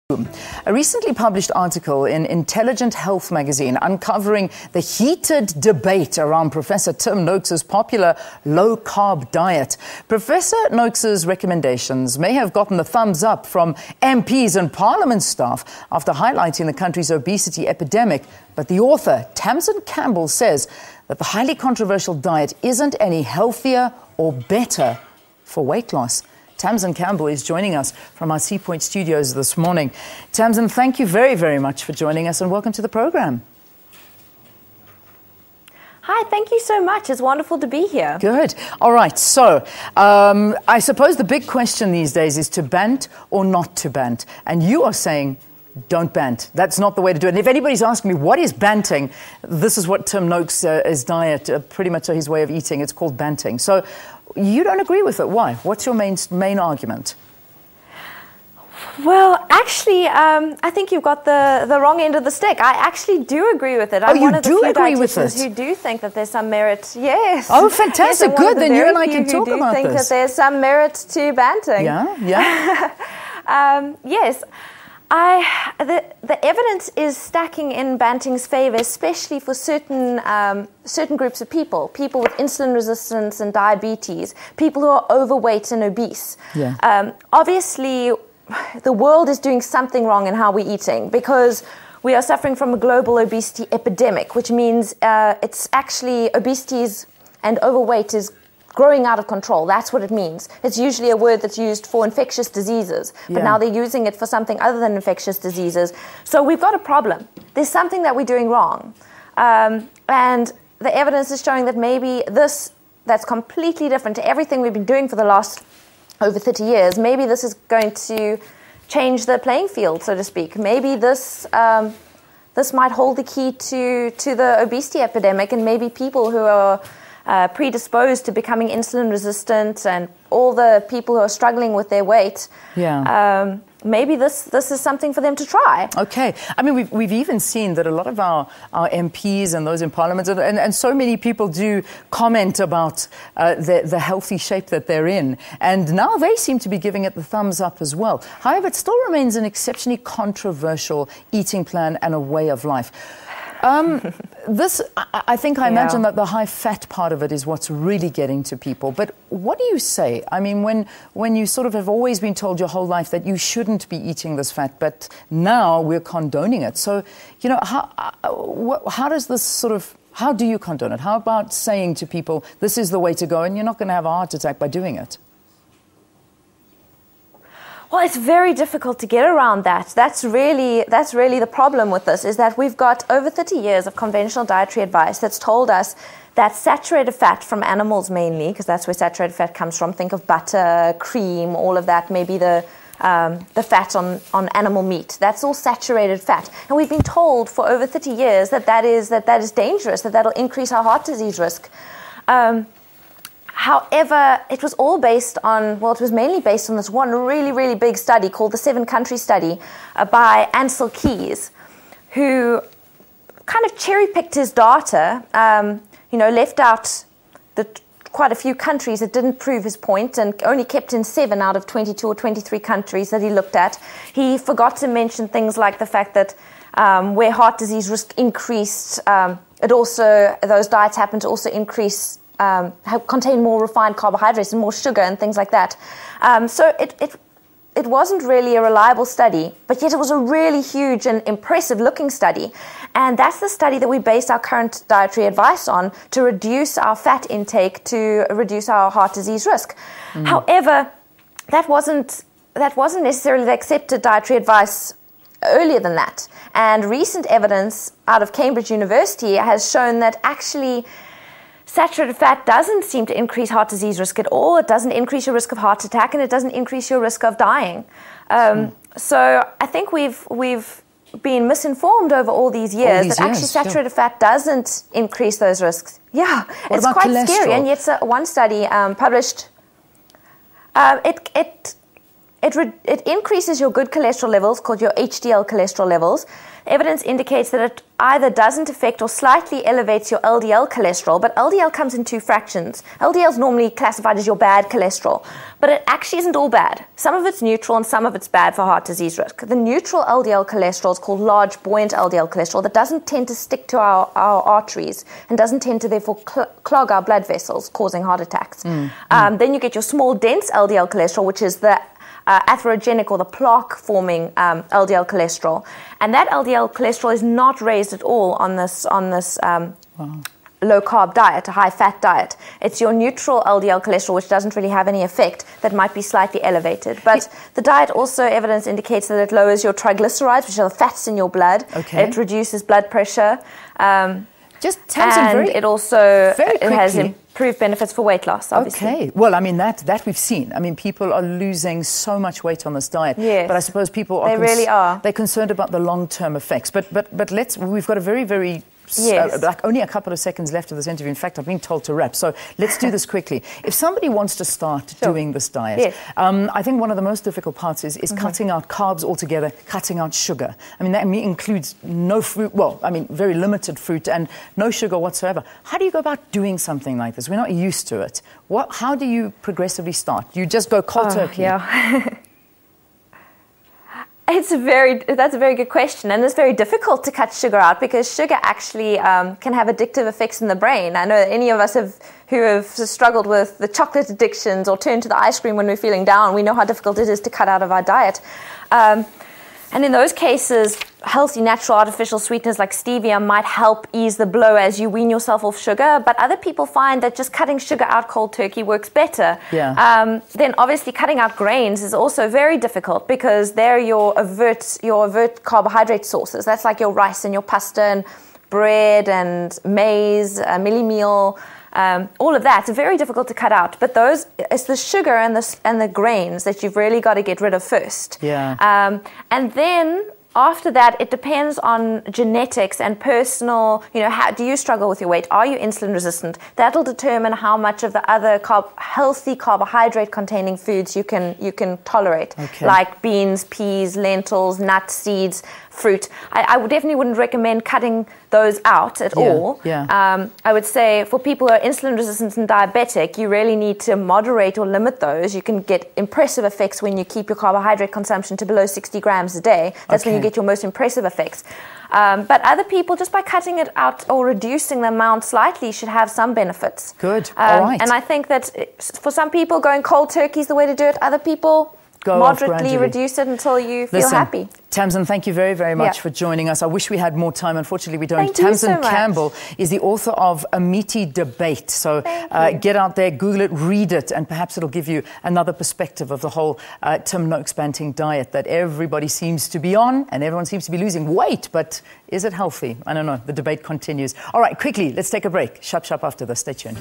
A recently published article in Intelligent Health magazine uncovering the heated debate around Professor Tim Noakes' popular low-carb diet. Professor Noakes' recommendations may have gotten the thumbs up from MPs and Parliament staff after highlighting the country's obesity epidemic. But the author, Tamzyn Campbell, says that the highly controversial diet isn't any healthier or better for weight loss. Tamzyn Campbell is joining us from our Sea Point studios this morning. Tamzyn, thank you very, very much for joining us and welcome to the program. Hi, thank you so much. It's wonderful to be here. Good. All right. So I suppose the big question these days is to bant or not to bant. And you are saying don't bant. That's not the way to do it. And if anybody's asking me what is banting, this is what Tim Noakes' diet, pretty much his way of eating. It's called banting. So you don't agree with it. Why? What's your main argument? Well, actually, I think you've got the wrong end of the stick. I actually do agree with it. I'm one of the few dietitians who do think that there's some merit. Yes. Oh, fantastic. Yes, good. Then you and I can talk about this. I think that there's some merit to banting. Yeah, yeah. Yes. The evidence is stacking in banting's favor, especially for certain groups of people with insulin resistance and diabetes, people who are overweight and obese. Yeah. Obviously, the world is doing something wrong in how we're eating because we are suffering from a global obesity epidemic, which means it's actually obesity and overweight is growing out of control. That's what it means. It's usually a word that's used for infectious diseases, but now they're using it for something other than infectious diseases. So we've got a problem. There's something that we're doing wrong. And the evidence is showing that maybe that's completely different to everything we've been doing for the last over 30 years. Maybe this is going to change the playing field, so to speak. Maybe this might hold the key to the obesity epidemic, and maybe people who are predisposed to becoming insulin resistant and all the people who are struggling with their weight. Yeah. Maybe this is something for them to try. Okay. I mean, we've even seen that a lot of our MPs and those in Parliament and so many people do comment about the healthy shape that they're in. And now they seem to be giving it the thumbs up as well. However, it still remains an exceptionally controversial eating plan and a way of life. I imagine that the high fat part of it is what's really getting to people. But what do you say? I mean, when you sort of have always been told your whole life that you shouldn't be eating this fat, but now we're condoning it. So, you know, how does this sort of, how do you condone it? How about saying to people, this is the way to go and you're not going to have a heart attack by doing it? Well, it's very difficult to get around that. That's really the problem with this, is that we've got over 30 years of conventional dietary advice that's told us that saturated fat from animals mainly, because that's where saturated fat comes from. Think of butter, cream, all of that, maybe the fat on animal meat. That's all saturated fat. And we've been told for over 30 years that is dangerous, that'll increase our heart disease risk. However, it was all based on, well, it was mainly based on this one really, really big study called the 7-country study by Ansel Keys, who kind of cherry-picked his data, left out quite a few countries that didn't prove his point and only kept in 7 out of 22 or 23 countries that he looked at. He forgot to mention things like the fact that where heart disease risk increased, those diets happen to also increase contain more refined carbohydrates and more sugar and things like that. So it wasn't really a reliable study, but yet it was a really huge and impressive looking study. And that's the study that we base our current dietary advice on to reduce our fat intake, to reduce our heart disease risk. However, that wasn't necessarily the accepted dietary advice earlier than that. And recent evidence out of Cambridge University has shown that actually saturated fat doesn't seem to increase heart disease risk at all. It doesn't increase your risk of heart attack, and it doesn't increase your risk of dying. So I think we've been misinformed over all these years that actually saturated fat doesn't increase those risks. Yeah, it's quite scary. And yet one study published, it it increases your good cholesterol levels, called your HDL cholesterol levels. Evidence indicates that it either doesn't affect or slightly elevates your LDL cholesterol, but LDL comes in two fractions. LDL is normally classified as your bad cholesterol, but it actually isn't all bad. Some of it's neutral and some of it's bad for heart disease risk. The neutral LDL cholesterol is called large buoyant LDL cholesterol that doesn't tend to stick to our arteries and doesn't tend to therefore clog our blood vessels, causing heart attacks. Then you get your small dense LDL cholesterol, which is the atherogenic or the plaque-forming LDL cholesterol, and that LDL cholesterol is not raised at all on this low-carb diet, a high-fat diet. It's your neutral LDL cholesterol, which doesn't really have any effect, that might be slightly elevated. But the diet also, evidence indicates that it lowers your triglycerides, which are the fats in your blood. Okay. It reduces blood pressure. Just Tamzyn, it also very quickly, has improved benefits for weight loss, obviously. Okay. Well, I mean, that we've seen. I mean, people are losing so much weight on this diet. Yes. But I suppose people are... They really are. They're concerned about the long-term effects. But we've got a very, very... Yes. Like only a couple of seconds left of this interview. In fact, I've been told to wrap. So let's do this quickly. If somebody wants to start doing this diet, yes. I think one of the most difficult parts is cutting out carbs altogether, cutting out sugar. I mean, that includes no fruit, well, I mean, very limited fruit and no sugar whatsoever. How do you go about doing something like this? We're not used to it. How do you progressively start? You just go cold turkey? Yeah. That's a very good question, and it's very difficult to cut sugar out because sugar actually can have addictive effects in the brain. I know that any of us who have struggled with the chocolate addictions or turn to the ice cream when we're feeling down, we know how difficult it is to cut out of our diet. And in those cases, healthy, natural, artificial sweeteners like stevia might help ease the blow as you wean yourself off sugar. But other people find that just cutting sugar out cold turkey works better. Yeah. Then obviously cutting out grains is also very difficult because they're your overt carbohydrate sources. That's like your rice and your pasta and bread and maize, millie meal. All of that, it's very difficult to cut out. But it's the sugar and the grains that you've really got to get rid of first. Yeah. And then after that, it depends on genetics and personal, how do you struggle with your weight? Are you insulin resistant? That'll determine how much of the other healthy carbohydrate-containing foods you can tolerate, like beans, peas, lentils, nuts, seeds, fruit. I definitely wouldn't recommend cutting those out at all. Yeah. I would say for people who are insulin resistant and diabetic, you really need to moderate or limit those. You can get impressive effects when you keep your carbohydrate consumption to below 60 grams a day. That's when you get your most impressive effects. But other people, just by cutting it out or reducing the amount slightly, should have some benefits. Good. All right. And I think that for some people, going cold turkey is the way to do it. Other people, go moderately reduce it until you feel happy. Tamzyn, thank you very, very much for joining us. I wish we had more time. Unfortunately, we don't. Thank you so much. Tamzyn Campbell is the author of A Meaty Debate. So get out there, Google it, read it, and perhaps it'll give you another perspective of the whole Tim Noakes Banting diet that everybody seems to be on and everyone seems to be losing weight. But is it healthy? I don't know. The debate continues. All right, quickly, let's take a break. Sharp after this. Stay tuned.